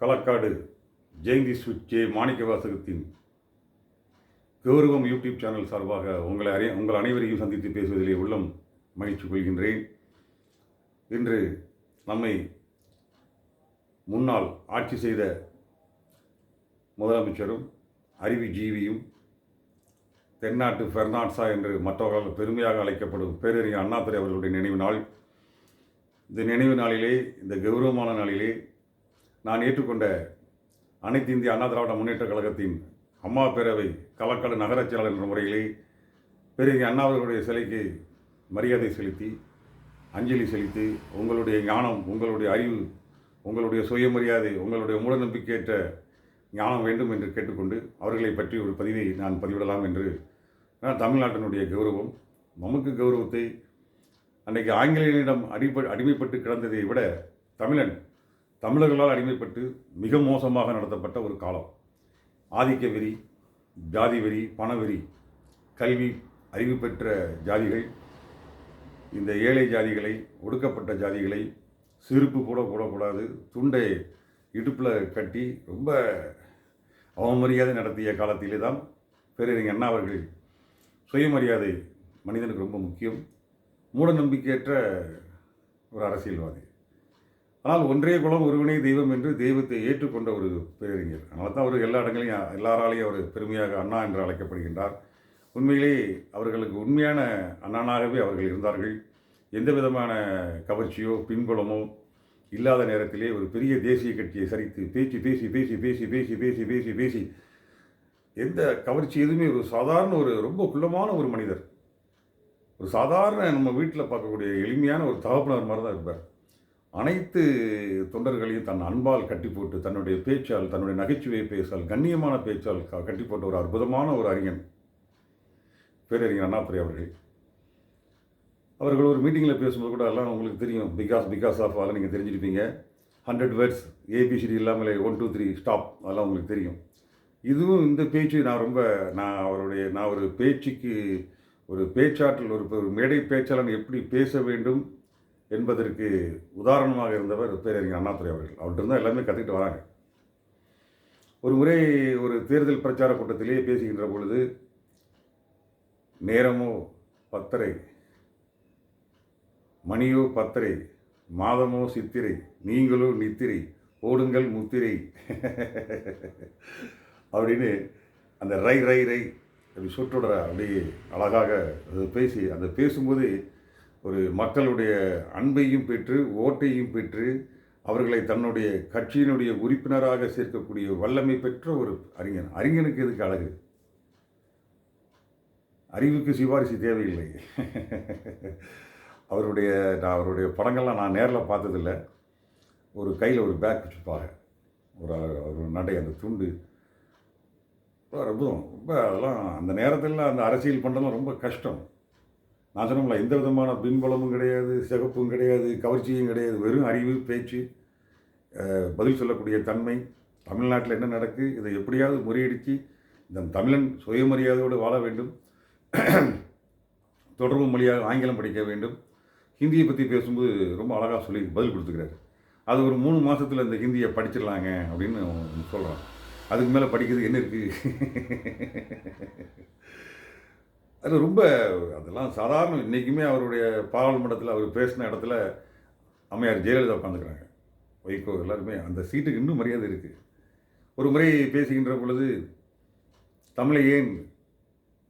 Kalakkad Jayanthi ஸ்விட் J மாணிக்கவாசகத்தின் கௌரவம் YouTube channel சார்பாக உங்கள் அனைவரையும் சந்தித்து பேசுவதிலே உள்ளம் மகிழ்ச்சி கொள்கின்றேன். இன்று நம்மை முன்னாள் ஆட்சி செய்த முதலமைச்சரும் அறிவுஜீவியும் தென்னாட்டு பெர்னாட்ஸா என்று மற்றவர்களால் பெருமையாக அழைக்கப்படும் பேரறிஞர் அண்ணாதுரை அவர்களுடைய நினைவு நாள். இந்த நினைவு நாளிலே, இந்த கௌரவமான நாளிலே நான் ஏற்றுக்கொண்ட அனைத்து இந்திய அண்ணா திராவிட முன்னேற்ற கழகத்தின் அம்மா பேரவை களக்காடு நகரச் செயலாளர் என்ற முறையிலே பேரறிஞர் அண்ணா அவர்களுடைய சிலைக்கு மரியாதை செலுத்தி அஞ்சலி செலுத்தி உங்களுடைய ஞானம், உங்களுடைய அறிவு, உங்களுடைய சுயமரியாதை, உங்களுடைய மூடநம்பிக்கையற்ற ஞானம் வேண்டும் என்று கேட்டுக்கொண்டு அவர்களை பற்றி ஒரு பதிவை நான் பதிவிடலாம் என்று தமிழ்நாட்டினுடைய கௌரவம், நமக்கு கௌரவத்தை அன்றைக்கு ஆங்கிலேயரிடம் அடிமைப்பட்டு கிடந்ததை விட தமிழர்களால் அடிமைப்பட்டு மிக மோசமாக நடத்தப்பட்ட ஒரு காலம். ஆதிக்க வெறி, ஜாதி வெறி, பணவெறி, கல்வி அறிவு பெற்ற ஜாதிகள் இந்த ஏழை ஜாதிகளை, ஒடுக்கப்பட்ட ஜாதிகளை செருப்பு கூட போடக்கூடாது, துண்டை இடுப்பில் கட்டி ரொம்ப அவமரியாதை நடத்திய காலத்திலே தான் பேரறிஞர் அண்ணா அவர்கள் சுயமரியாதை மனிதனுக்கு ரொம்ப முக்கியம், மூட நம்பிக்கையற்ற ஒரு அரசியல்வாதி, ஆனால் ஒன்றே குலம் ஒருவனே தெய்வம் என்று தெய்வத்தை ஏற்றுக்கொண்ட ஒரு பேரறிஞர். அதனால தான் அவர் எல்லா இடங்களையும் எல்லாராலையும் அவர் பெருமையாக அண்ணா என்று அழைக்கப்படுகின்றார். உண்மையிலே அவர்களுக்கு உண்மையான அண்ணனாகவே அவர்கள் இருந்தார்கள். எந்த விதமான கவர்ச்சியோ பின்புலமோ இல்லாத நேரத்திலே ஒரு பெரிய தேசிய கட்சியை சரித்து பேசி பேசி பேசி பேசி பேசி பேசி பேசி பேசி எந்த கவர்ச்சி எதுவுமே, ஒரு சாதாரண ஒரு ரொம்ப குள்ளமான ஒரு மனிதர், ஒரு சாதாரண நம்ம வீட்டில் பார்க்கக்கூடிய எளிமையான ஒரு தகப்பனர் மாதிரி தான் இருப்பார். அனைத்து தொண்டர்களையும் தன் அன்பால் கட்டி போட்டு, தன்னுடைய பேச்சால், தன்னுடைய நகைச்சுவை பேச்சால், கண்ணியமான பேச்சால் கட்டி போட்ட ஒரு அற்புதமான ஒரு அறிஞன் பேரறிஞர் அண்ணாதுரை அவர்கள். அவர்கள் ஒரு மீட்டிங்கில் பேசும்போது கூட எல்லாம் உங்களுக்கு தெரியும், பிகாஸ் ஆஃப் அதெல்லாம் நீங்கள் தெரிஞ்சிருப்பீங்க. 100 வேர்ட்ஸ் ஏபிசிடி இல்லாமலே 1 2 3 ஸ்டாப், அதெல்லாம் உங்களுக்கு தெரியும். இதுவும் இந்த பேச்சு நான் ஒரு பேச்சுக்கு ஒரு பேச்சாற்றல், ஒரு மேடை பேச்சாளன் எப்படி பேச வேண்டும் என்பதற்கு உதாரணமாக இருந்தவர் பேரறிஞர் அண்ணாதுரை அவர்கள். அவர்கிட்ட தான் எல்லாமே கற்றுக்கிட்டு வராங்க. ஒரு முறை ஒரு தேர்தல் பிரச்சார கூட்டத்திலே பேசுகின்ற பொழுது, நேரமோ 10:30, மணியோ 10:30, மாதமோ சித்திரை, நீங்களோ நித்திரை, ஓடுங்கள் முத்திரை அப்படின்னு அந்த ரை ரை ரை அப்படி சொற்றொடர அப்படியே அழகாக பேசி, அந்த பேசும்போது ஒரு மக்களுடைய அன்பையும் பெற்று ஓட்டையும் பெற்று அவர்களை தன்னுடைய கட்சியினுடைய உறுப்பினராக சேர்க்கக்கூடிய வல்லமை பெற்ற ஒரு அறிஞன். அறிஞனுக்கு எதுக்கு அழகு? அறிவுக்கு சிபாரிசு தேவையில்லை. அவருடைய படங்கள்லாம் நான் நேரில் பார்த்ததில்லை. ஒரு கையில் ஒரு பேக் வச்சுப்பாங்க, ஒரு நடை, அந்த துண்டு ரொம்ப அதெல்லாம் அந்த நேரத்தில் அந்த அரசியல் பண்ணுறதுலாம் ரொம்ப கஷ்டம். நான் சொன்னோம்ல, எந்த விதமான பின்புலமும் கிடையாது, சிகப்பும் கிடையாது, கவர்ச்சியும் கிடையாது, வெறும் அறிவு, பேச்சு, பதில் சொல்லக்கூடிய தன்மை. தமிழ்நாட்டில் என்ன நடக்கு, இதை எப்படியாவது முறியடித்து இந்த தமிழன் சுயமரியாதையோடு வாழ வேண்டும், தொடர்பு மொழியாக ஆங்கிலம் படிக்க வேண்டும், ஹிந்தியை பற்றி பேசும்போது ரொம்ப அழகாக சொல்லி பதில் கொடுத்துக்கிறாரு. அது ஒரு 3 மாதத்தில் இந்த ஹிந்தியை படிச்சிடலாங்க அப்படின்னு சொல்கிறான். அதுக்கு மேலே படிக்கிறது என்ன இருக்குது? அது ரொம்ப அதெல்லாம் சாதாரண. இன்றைக்குமே அவருடைய பாராளுமன்றத்தில் அவர் பேசின இடத்துல அம்மையார் ஜெயலலிதா உட்காந்துக்கிறாங்க, வைகோ, எல்லாருமே. அந்த சீட்டுக்கு இன்னும் மரியாதை இருக்குது. ஒரு முறை பேசுகின்ற பொழுது தமிழை ஏன்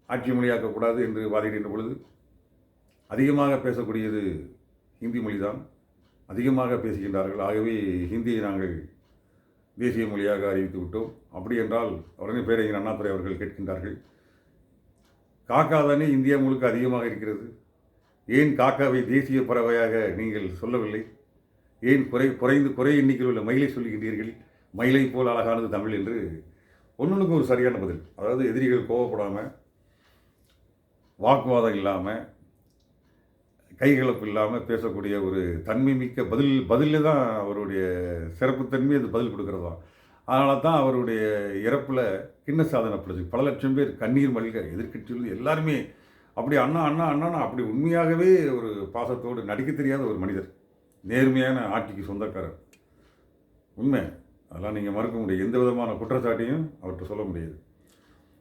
ஆட்சி மொழியாக்கக்கூடாது என்று வாதிடுகின்ற பொழுது அதிகமாக பேசக்கூடியது ஹிந்தி மொழி தான், அதிகமாக பேசுகின்றார்கள். ஆகவே ஹிந்தியை நாங்கள் தேசிய மொழியாக அறிவித்து விட்டோம். அப்படி என்றால் உடனே பேரறிஞர் அண்ணாதுரை அவர்கள் கேட்கின்றார்கள், காக்கா தானே இந்தியா முழுக்க அதிகமாக இருக்கிறது, ஏன் காக்காவை தேசிய பறவையாக நீங்கள் சொல்லவில்லை? ஏன் குறை எண்ணிக்கையில் உள்ள மயிலை சொல்லுகின்றீர்கள்? மயிலை போல் அழகானது தமிழ் என்று ஒன்றுக்கும் ஒரு சரியான பதில். அதாவது எதிரிகள் கோவப்படாமல், வாக்குவாதம் இல்லாமல், கைகலப்பு இல்லாமல் பேசக்கூடிய ஒரு தன்மை மிக்க பதிலில் தான் அவருடைய சிறப்புத்தன்மை. அது பதில் கொடுக்கறது தான். அதனால தான் அவருடைய இறப்பில் கிண்ண சாதனை படுது. பல லட்சம் பேர் கண்ணீர் மல்க, எதிர்க்கட்சியில் எல்லாருமே அப்படி அண்ணா அண்ணா அண்ணா அப்படி உண்மையாகவே ஒரு பாசத்தோடு நடிக்க தெரியாத ஒரு மனிதர், நேர்மையான ஆட்சிக்கு சொந்தக்காரர். உண்மை அதெல்லாம் நீங்கள் மறுக்க முடியாது. எந்த விதமான குற்றச்சாட்டையும் அவர்கிட்ட சொல்ல முடியாது.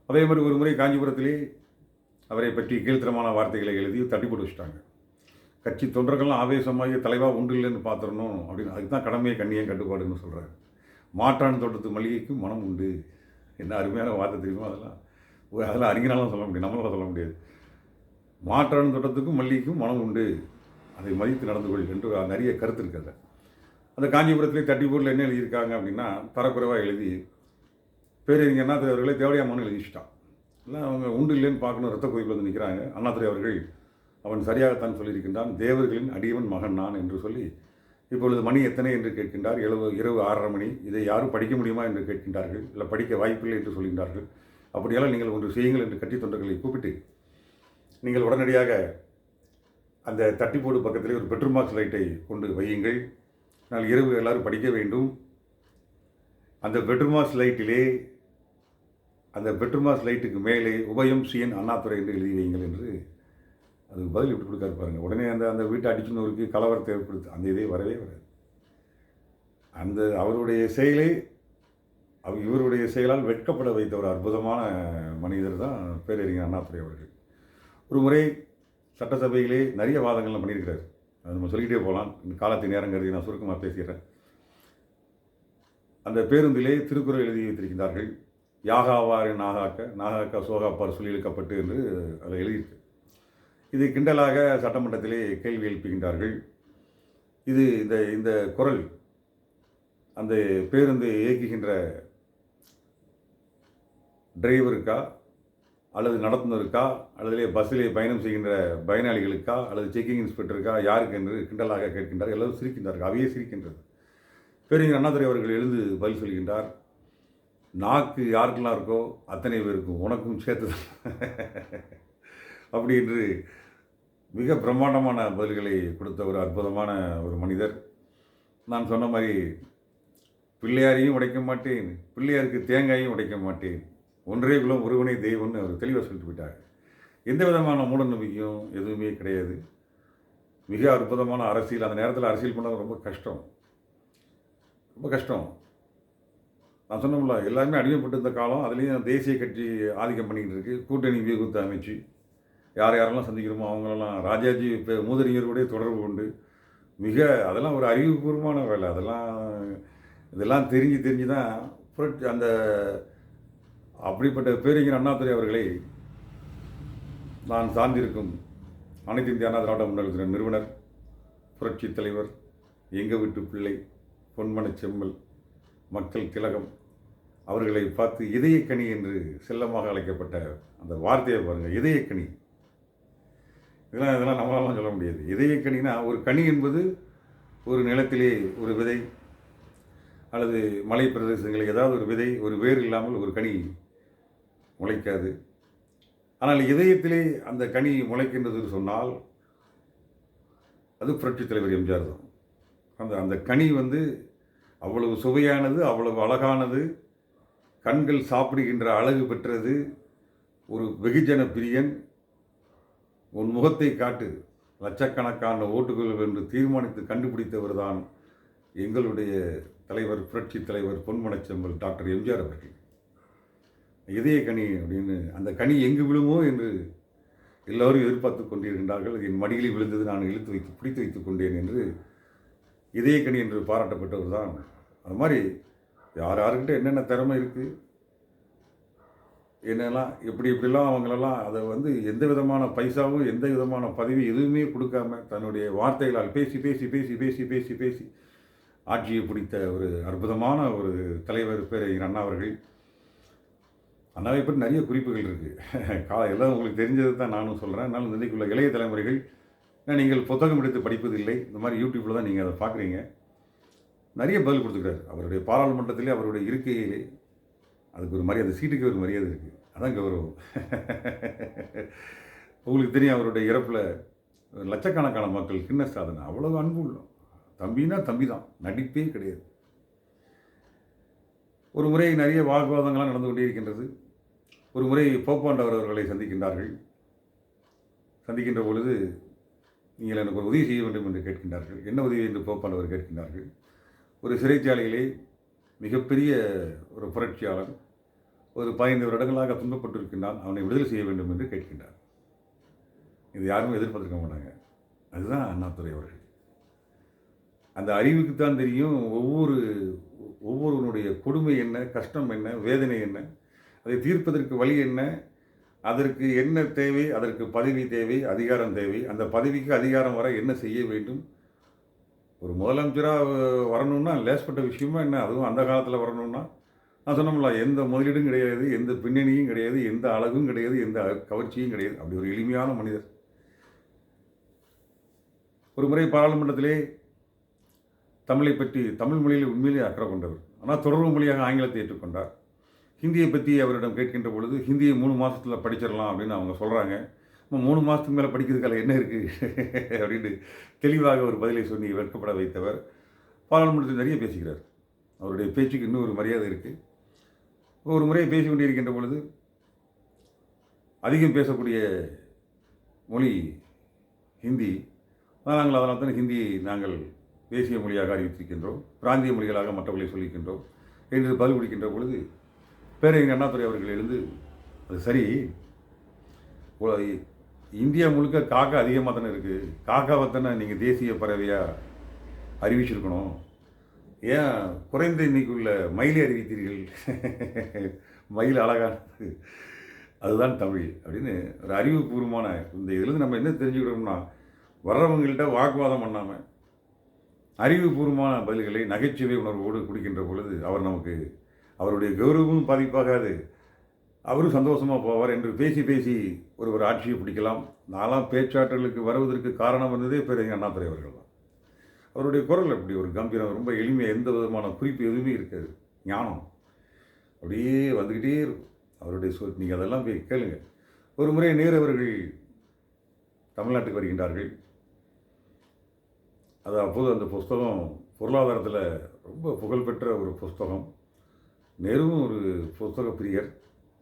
அதே மாதிரி ஒரு முறை காஞ்சிபுரத்திலே அவரை பற்றி கீழ்த்தரமான வார்த்தைகளை எழுதி தட்டி போட்டு வச்சுட்டாங்க. கட்சி தொண்டர்கள்லாம் ஆவேசமாகி தலைவா உண்டு இல்லைன்னு பார்த்துடணும் அப்படின்னு. அதுக்கு தான் கடமையை கண்ணியம் கட்டுப்பாடுன்னு சொல்கிறாரு. மாற்றான் தோட்டத்து மல்லிகைக்கு மனம் உண்டு. என்ன அருமையான வார்த்தை தெரியுமா? அதெல்லாம் அறிஞனாலும் சொல்ல முடியும், நம்மளால சொல்ல முடியாது. மாற்றான் தோட்டத்துக்கும் மல்லிகைக்கும் மனம் உண்டு, அதை மதித்து நடந்து கொள் என்று நிறைய கருத்து இருக்கிறது. அந்த காஞ்சிபுரத்திலே தட்டி போட்டில் என்ன எழுதியிருக்காங்க அப்படின்னா, தரக்குறைவாக எழுதி பேரறிஞர் அண்ணாதுரை அவர்களை தேவடியாமன்னு எழுதிச்சிட்டான். இல்லை அவங்க உண்டு இல்லைன்னு பார்க்கணும், ரத்த கோயில் வந்து நிற்கிறாங்க. அண்ணாதுரை அவர்கள் அவன் சரியாகத்தான் சொல்லியிருக்கின்றான், தேவர்களின் அடியவன் மகன் நான் என்று சொல்லி இப்பொழுது மணி எத்தனை என்று கேட்கின்றார். இரவு 6:30 மணி. இதை யாரும் படிக்க முடியுமா என்று கேட்கின்றார்கள். இல்லை படிக்க வாய்ப்பில்லை என்று சொல்கின்றார்கள். அப்படியெல்லாம் நீங்கள் ஒன்று செய்யுங்கள் என்று கட்சி தொண்டர்களை கூப்பிட்டு நீங்கள் உடனடியாக அந்த தட்டிப்போடு பக்கத்திலே ஒரு பெட்ரூம் பாக்ஸ் லைட்டை கொண்டு வையுங்கள். நான் இரவு எல்லாரும் படிக்க வேண்டும். அந்த பெட்ரூம் பாக்ஸ் லைட்டிலே அந்த பெட்ரூம் பாக்ஸ் லைட்டுக்கு மேலே உபயம் சிஎன் அண்ணாதுரை என்று எழுதி வையுங்கள் என்று அதுக்கு பதில் இப்படி கொடுக்காரு பாருங்கள். உடனே அந்த வீட்டை அடிச்சுனவருக்கு கலவரத்தை ஏற்படுத்து அந்த இதே வரவே வராது. அந்த அவருடைய செயலை இவருடைய செயலால் வெட்கப்பட வைத்த ஒரு அற்புதமான மனிதர் தான் பேரறிஞர் அண்ணாதுரை அவர்கள். ஒரு முறை சட்டசபையிலே நிறைய வாதங்கள்லாம் பண்ணியிருக்கிறார். அது நம்ம சொல்லிக்கிட்டே போகலாம். இந்த காலத்தின் நேரம் கருதி நான் சுருக்கமாக பேசுகிறேன். அந்த பேருந்திலே திருக்குறள் எழுதி வைத்திருக்கின்றார்கள். யாகாவாறு நாகாக்க சோகாப்பார் சொல்லி இழுக்கப்பட்டு என்று அதில் எழுதியிருக்கு. இது கிண்டலாக சட்டமன்றத்திலே கேள்வி எழுப்புகின்றார்கள். இது இந்த குரல் அந்த பேருந்து இயக்குகின்ற டிரைவருக்கா அல்லது நடத்துனருக்கா அல்லது பஸ்ஸிலே பயணம் செய்கின்ற பயனாளிகளுக்கா அல்லது செக்கிங் இன்ஸ்பெக்டருக்கா யாருக்கு என்று கிண்டலாக கேட்கின்றார். எல்லோரும் சிரிக்கின்றார்கள். அவையே சிரிக்கின்றது. பேரறிஞர் அண்ணாதுரை அவர்கள் எழுந்து பதில் சொல்கின்றார். நாக்கு யாருக்கெல்லாம் இருக்கோ அத்தனை பேருக்கும் உனக்கும் சேர்த்து அப்படி என்று மிக பிரம்மாண்டமான பதில்களை கொடுத்த ஒரு அற்புதமான ஒரு மனிதர். நான் சொன்ன மாதிரி பிள்ளையாரையும் உடைக்க மாட்டேன், பிள்ளையாருக்கு தேங்காயும் உடைக்க மாட்டேன், ஒன்றே குலம் ஒருவனே தெய்வம்னு அவர் தெளிவாக சொல்லிட்டு போயிட்டார். எந்த விதமான மூட நம்பிக்கையும் எதுவுமே கிடையாது. மிக அற்புதமான அரசியல். அந்த நேரத்தில் அரசியல் பண்ணது ரொம்ப கஷ்டம், ரொம்ப கஷ்டம். நான் சொன்னோம்ல, எல்லாருமே அடிமைப்பட்டு இருந்த காலம். அதுலேயும் தேசிய கட்சி ஆதிக்கம் பண்ணிக்கிட்டு இருக்குது. கூட்டணி வியூகத்தை அமைச்சு யாரெல்லாம் சந்திக்கிறோமோ அவங்களெல்லாம் ராஜாஜி இப்போ மூதறிஞரோடைய தொடர்பு கொண்டு அதெல்லாம் ஒரு அறிவுபூர்வமான வேலை. இதெல்லாம் தெரிஞ்சு தான் அந்த அப்படிப்பட்ட பேரறிஞர் அண்ணாதுரை அவர்களை நான் சார்ந்திருக்கும் அனைத்து இந்திய அண்ணா திராவிட முன்னேற்ற நிறுவனர், புரட்சி தலைவர், எங்கள் வீட்டு பிள்ளை, பொன்மனச் செம்மல், மக்கள் திலகம் அவர்களை பார்த்து இதயக்கனி என்று செல்லமாக அழைக்கப்பட்ட அந்த வார்த்தையை பாருங்கள். இதயக்கனி. இதெல்லாம் நம்மளாலாம் சொல்ல முடியாது. இதயக்கனினா ஒரு கனி என்பது ஒரு நிலத்திலே ஒரு விதை அல்லது மலை பிரதேசங்களில் ஏதாவது ஒரு விதை, ஒரு வேர் இல்லாமல் ஒரு கனி முளைக்காது. ஆனால் இதயத்திலே அந்த கனி முளைக்கின்றது சொன்னால் அது புரட்சி தலைவர் எம்ஜிஆர் தான். அந்த கனி அவ்வளவு சுவையானது, அவ்வளவு அழகானது, கண்கள் சாப்பிடுகின்ற அழகு பெற்றது. ஒரு வெகுஜன பிரியன், உன் முகத்தை காட்டு, லட்சக்கணக்கான ஓட்டுகள் என்று தீர்மானித்து கண்டுபிடித்தவர் தான் எங்களுடைய தலைவர், புரட்சி தலைவர், பொன்மனச் செம்மல் டாக்டர் எம்ஜிஆர் அவர்கள். இதய கனி அப்படின்னு அந்த கனி எங்கு விழுமோ என்று எல்லோரும் எதிர்பார்த்து கொண்டிருக்கின்றார்கள். என் மடியில் விழுந்தது, நான் பிடித்து வைத்துக் கொண்டேன் என்று இதயக்கனி என்று பாராட்டப்பட்டவர் தான். அது மாதிரி யார்கிட்ட என்னென்ன திறமை இருக்குது, என்னெல்லாம் எப்படிலாம் அவங்களெல்லாம் அதை எந்த விதமான பைசாவும் எந்த விதமான பதவி எதுவுமே கொடுக்காம தன்னுடைய வார்த்தைகளால் பேசி பேசி பேசி பேசி பேசி பேசி ஆட்சியை பிடித்த ஒரு அற்புதமான ஒரு தலைவர் பேரறிஞர் அண்ணா அவர்கள். அண்ணாவை பற்றி நிறைய குறிப்புகள் இருக்குது. எல்லாம் உங்களுக்கு தெரிஞ்சது தான் நானும் சொல்கிறேன். அதனால் இன்றைக்குள்ள இளைய தலைமுறைகள் நீங்கள் புத்தகம் எடுத்து படிப்பதில்லை, இந்த மாதிரி யூடியூப்பில் தான் நீங்கள் அதை பார்க்குறீங்க. நிறைய பதில் கொடுத்துக்கிறார். அவருடைய பாராளுமன்றத்திலே அவருடைய இருக்கையிலே அதுக்கு ஒரு மரியாதை, சீட்டுக்கு ஒரு மரியாதை இருக்குது. அதான் கௌரவம். உங்களுக்கு தெரியும், அவருடைய இறப்பில் லட்சக்கணக்கான மக்கள் கிண்ண சாதனை. அவ்வளோ அன்பு உள்ளோம். தம்பினா தம்பி தான், நடிப்பே கிடையாது. ஒரு முறை நிறைய வாக்குவாதங்கள்லாம் நடந்து கொண்டே இருக்கின்றது. ஒரு முறை போப்பாண்டவர் அவர்களை சந்திக்கின்றார்கள். சந்திக்கின்ற பொழுது நீங்கள் எனக்கு ஒரு உதவி செய்ய வேண்டும் என்று கேட்கின்றார்கள். என்ன உதவி என்று போப்பாண்டவர் கேட்கின்றார்கள். ஒரு சிறைச்சாலையிலே மிகப்பெரிய ஒரு புரட்சியாளன், ஒரு 15 வருடங்களாக துன்பப்பட்டிருக்கின்றான், அவனை விடுதலை செய்ய வேண்டும் என்று கேட்கின்றார். இது யாரும் எதிர்பார்த்திருக்க மாட்டாங்க. அதுதான் அண்ணாதுரை அவர்கள். அந்த அறிவுக்குத்தான் தெரியும் ஒவ்வொருவனுடைய கொடுமை என்ன, கஷ்டம் என்ன, வேதனை என்ன, அதை தீர்ப்பதற்கு வழி என்ன, அதற்கு என்ன தேவை, அதற்கு பதவி தேவை, அதிகாரம் தேவை, அந்த பதவிக்கு அதிகாரம் வர என்ன செய்ய வேண்டும். ஒரு முதலமைச்சராக வரணும்னா லேஸ்பட்ட விஷயமா என்ன, அதுவும் அந்த காலத்தில் வரணும்னா நான் சொன்னோம்ல, எந்த முதலீடும் கிடையாது, எந்த பின்னணியும் கிடையாது, எந்த அழகும் கிடையாது, எந்த கவர்ச்சியும் கிடையாது. அப்படி ஒரு எளிமையான மனிதர். ஒரு முறை பாராளுமன்றத்திலே தமிழை பற்றி, தமிழ் மொழியில் உண்மையிலே அக்கறை கொண்டவர், ஆனால் தொடர்பு மொழியாக ஆங்கிலத்தை ஏற்றுக்கொண்டார். ஹிந்தியை பற்றி அவரிடம் கேட்கின்ற பொழுது, ஹிந்தியை 3 மாதத்தில் படிச்சிடலாம் அப்படின்னு அவங்க சொல்கிறாங்க. 3 மாதத்துக்கு மேலே படிக்கிறதுக்கால என்ன இருக்குது அப்படின்னு தெளிவாக ஒரு பதிலை சொல்லி வெட்கப்பட வைத்தவர். பாராளுமன்றத்தில் நிறைய பேசுகிறார். அவருடைய பேச்சுக்கு இன்னும் ஒரு மரியாதை இருக்குது. ஒரு முறை பேசி கொண்டிருக்கின்ற பொழுது, அதிகம் பேசக்கூடிய மொழி ஹிந்தி, நாங்கள் அதனால் தான் ஹிந்தியை நாங்கள் தேசிய மொழியாக அறிவித்திருக்கின்றோம், பிராந்திய மொழிகளாக மற்றவர்களை சொல்லிக்கின்றோம் என்று பதில் கொடுக்கின்ற பொழுது, பேரறிஞர் அண்ணாதுரை அவர்கள் எழுந்து, அது சரி, இந்தியா முழுக்க காக்கா அதிகமாக தானே இருக்குது, காக்காவை தானே நீங்கள் தேசிய பறவையாக அறிவிச்சிருக்கணும், ஏன் குறைந்த எண்ணிக்கையுள்ள மயிலை அறிவித்தீர்கள், மயில் அழகானது, அதுதான் தமிழ் அப்படின்னு ஒரு அறிவுபூர்வமான. இந்த இதிலிருந்து நம்ம என்ன தெரிஞ்சுக்கிறோம்னா, வர்றவங்கள்ட்ட வாக்குவாதம் பண்ணாமல் அறிவுபூர்வமான பதில்களை நகைச்சுவை உணர்வோடு கொடுக்கின்ற பொழுது அவர் நமக்கு, அவருடைய கௌரவமும் பாதிப்பாகாது, அவரும் சந்தோஷமாக போவார் என்று பேசி ஒரு ஆட்சியை பிடிக்கலாம். நாலாம் பேச்சாற்றலுக்கு வருவதற்கு காரணம் வந்ததே பேரறிஞர் அண்ணாதுரை அவர்கள் தான். அவருடைய குரல் அப்படி ஒரு கம்பீரம், ரொம்ப எளிமையாக, எந்த விதமான குறிப்பு எதுவுமே இருக்காது, ஞானம் அப்படியே வந்துக்கிட்டே இருக்கும் அவருடைய சொல். நீங்கள் அதெல்லாம் போய் கேளுங்க. ஒரு முறை நேரு அவர்கள் தமிழ்நாட்டுக்கு வருகின்றார்கள். அது அப்போது அந்த புஸ்தகம் பொருளாதாரத்தில் ரொம்ப புகழ்பெற்ற ஒரு புஸ்தகம். நேருவும் ஒரு புத்தக பிரியர்,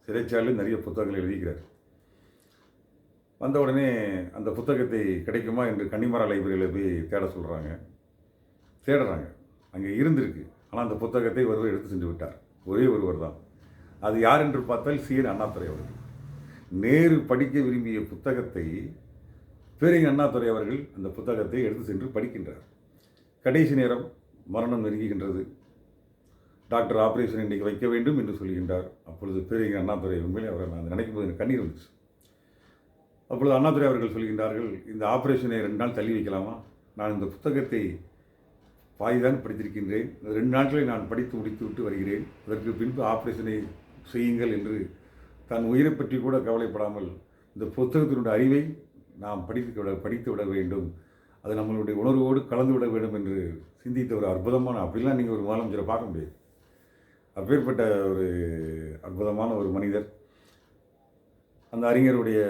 சிறைச்சாலையில் நிறைய புத்தகங்கள் எழுதிக்கிறார். வந்த உடனே அந்த புத்தகத்தை கிடைக்குமா என்று கன்னிமரா லைப்ரரியில் போய் தேடுறாங்க. அங்கே இருந்திருக்கு, ஆனால் அந்த புத்தகத்தை ஒருவர் எடுத்து சென்று விட்டார். ஒரே ஒருவர் தான். அது யார் என்று பார்த்தால் சி.என். அண்ணாதுரை அவர்கள். நேரு படிக்க விரும்பிய புத்தகத்தை பேரறிஞர் அண்ணாதுரை அவர்கள் அந்த புத்தகத்தை எடுத்து சென்று படிக்கின்றார். கடைசி நேரம், மரணம் நெருங்குகின்றது, டாக்டர் ஆப்ரேஷன் இன்றைக்கு வைக்க வேண்டும் என்று சொல்கின்றார். அப்பொழுது பேரறிஞர் அண்ணாதுரை, உண்மையிலே அவரை நான் நினைக்கும் போது எனக்கு கண்ணீர் வந்துச்சு. அப்பொழுது அண்ணாதுரை அவர்கள் சொல்கின்றார்கள், இந்த ஆப்ரேஷனை 2 நாள் தள்ளி வைக்கலாமா, நான் இந்த புத்தகத்தை பாதிதான் படித்திருக்கின்றேன், 2 நாட்களில் நான் படித்து முடித்து விட்டு வருகிறேன், அதற்கு பின்பு ஆப்ரேஷனை செய்யுங்கள் என்று தன் உயிரை பற்றி கூட கவலைப்படாமல் இந்த புத்தகத்தினுடைய அறிவை நாம் படித்து விட வேண்டும், அது நம்மளுடைய உணர்வோடு கலந்து விட வேண்டும் என்று சிந்தித்த ஒரு அற்புதமான, அப்படிலாம் நீங்கள் ஒரு முதலமைச்சரை பார்க்க முடியாது. அப்பேற்பட்ட ஒரு அற்புதமான ஒரு மனிதர். அந்த அறிஞருடைய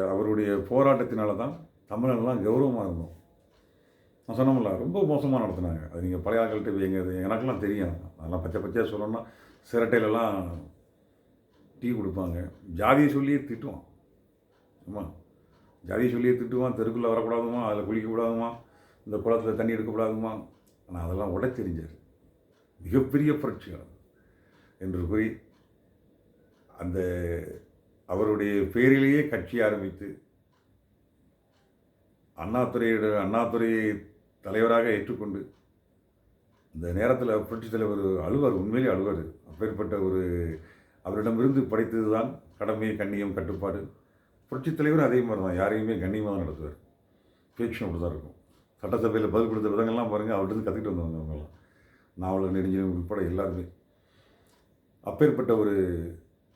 அவருடைய போராட்டத்தினால தான் தமிழெல்லாம் கௌரவமாக இருந்தோம். நான் சொன்னோம்ல, ரொம்ப மோசமாக நடத்தினாங்க. அது நீங்கள் பழைய ஆட்கள்கிட்ட வைங்க, அது எனக்கெல்லாம் தெரியும். அதெல்லாம் பச்சையாக சொல்லணும்னா, சிரட்டையிலலாம் டீ கொடுப்பாங்க, ஜாதியை சொல்லியே திட்டுவான். ஆமாம், ஜாதியை சொல்லியே திட்டுவான், தெருக்குள்ளே வரக்கூடாதுமா, அதில் குளிக்கக்கூடாதுமா, இந்த குளத்தில் தண்ணி எடுக்கக்கூடாதுமா. ஆனால் அதெல்லாம் உடைத்தெறிஞ்சார். மிகப்பெரிய புரட்சியாளர் என்று கூறி, அந்த அவருடைய பேரிலேயே கட்சி ஆரம்பித்து அண்ணாதுரையை தலைவராக ஏற்றுக்கொண்டு, இந்த நேரத்தில் புரட்சித் தலைவர் அழுவார், உண்மையிலே அழுவார். அப்பேற்பட்ட ஒரு அவரிடமிருந்து படித்தது தான் கடமை, கண்ணியம், கட்டுப்பாடு. புரட்சித் தலைவர் அதே மாதிரி தான், யாரையுமே கண்ணியமாக தான் நடத்துவார். பேச்சும் அப்படி தான் இருக்கும். சட்டசபையில் பதில் கொடுத்த விதங்கள்லாம் பாருங்கள், அவர்கிட்ட கற்றுக்கிட்டு வந்தவங்க அவங்கெல்லாம், நாவலர், நெடுஞ்செழியன் உட்பட எல்லாருமே. அப்பேற்பட்ட ஒரு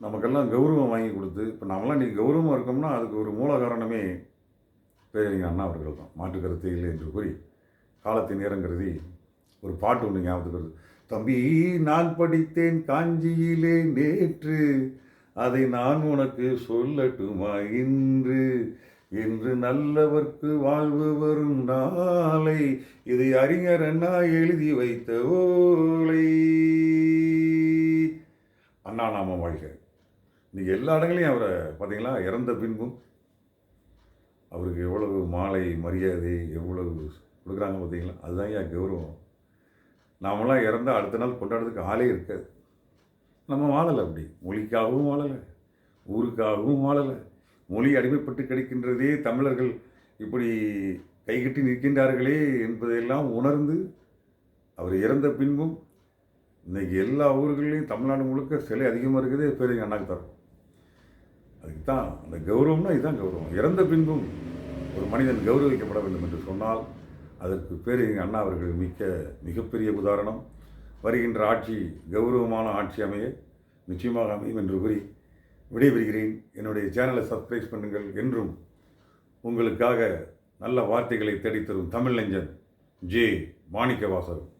நமக்கெல்லாம் கௌரவம் வாங்கி கொடுத்து, இப்போ நாமெல்லாம் இன்றைக்கி கௌரவமாக இருக்கோம்னா அதுக்கு ஒரு மூல காரணமே பேரறிஞர் அண்ணா அவர்கள் தான், மாற்று கருத்து இல்லை என்று கூறி, காலத்தை நேரம் கருதி ஒரு பாட்டு ஒன்று ஞாபகத்துக்கு வருது. தம்பி, நான் படித்தேன் காஞ்சியிலே நேற்று, அதை நான் உனக்கு சொல்லட்டுமா இன்று, என்று நல்லவர்க்கு வாழ்வு வரும் நாளை, இதை அறிஞர் அண்ணா எழுதி வைத்த ஓலை. அண்ணா நாம வாழ்க. இன்றைக்கி எல்லா இடங்களையும் அவரை பார்த்தீங்களா, இறந்த பின்பும் அவருக்கு எவ்வளவு மாலை மரியாதை எவ்வளவு கொடுக்குறாங்க பார்த்தீங்களா, அதுதான் ஏன் கௌரவம். நாமெல்லாம் இறந்தால் அடுத்த நாள் கொண்டாடுறதுக்கு ஆளே இருக்காது. நம்ம வாழலை, அப்படி மொழிக்காகவும் வாழலை, ஊருக்காகவும் வாழலை. மொழி அடிமைப்பட்டு கிடைக்கின்றதே, தமிழர்கள் இப்படி கைகட்டி நிற்கின்றார்களே என்பதையெல்லாம் உணர்ந்து அவர் இறந்த பின்பும் இன்றைக்கி எல்லா ஊர்களையும் தமிழ்நாடு முழுக்க சிலை அதிகமாக இருக்குதே பேரறிஞர் அண்ணாக்கு தரும். அதுக்கு தான் அந்த கௌரவம்னா இதுதான் கௌரவம். இறந்த பின்பும் ஒரு மனிதன் கௌரவிக்கப்பட வேண்டும் என்று சொன்னால் அதற்கு பேரறிஞர் அண்ணா அவர்கள் மிகப்பெரிய உதாரணம். வருகின்ற ஆட்சி கௌரவமான ஆட்சி அமைய நிச்சயமாக அமையும் என்று கூறி விடைபெறுகிறேன். என்னுடைய சேனலை சப்ஸ்கிரைப் பண்ணுங்கள். என்றும் உங்களுக்காக நல்ல வார்த்தைகளை தேடித்தரும் தமிழ் நெஞ்சன் ஜே. மாணிக்க வாசகர்.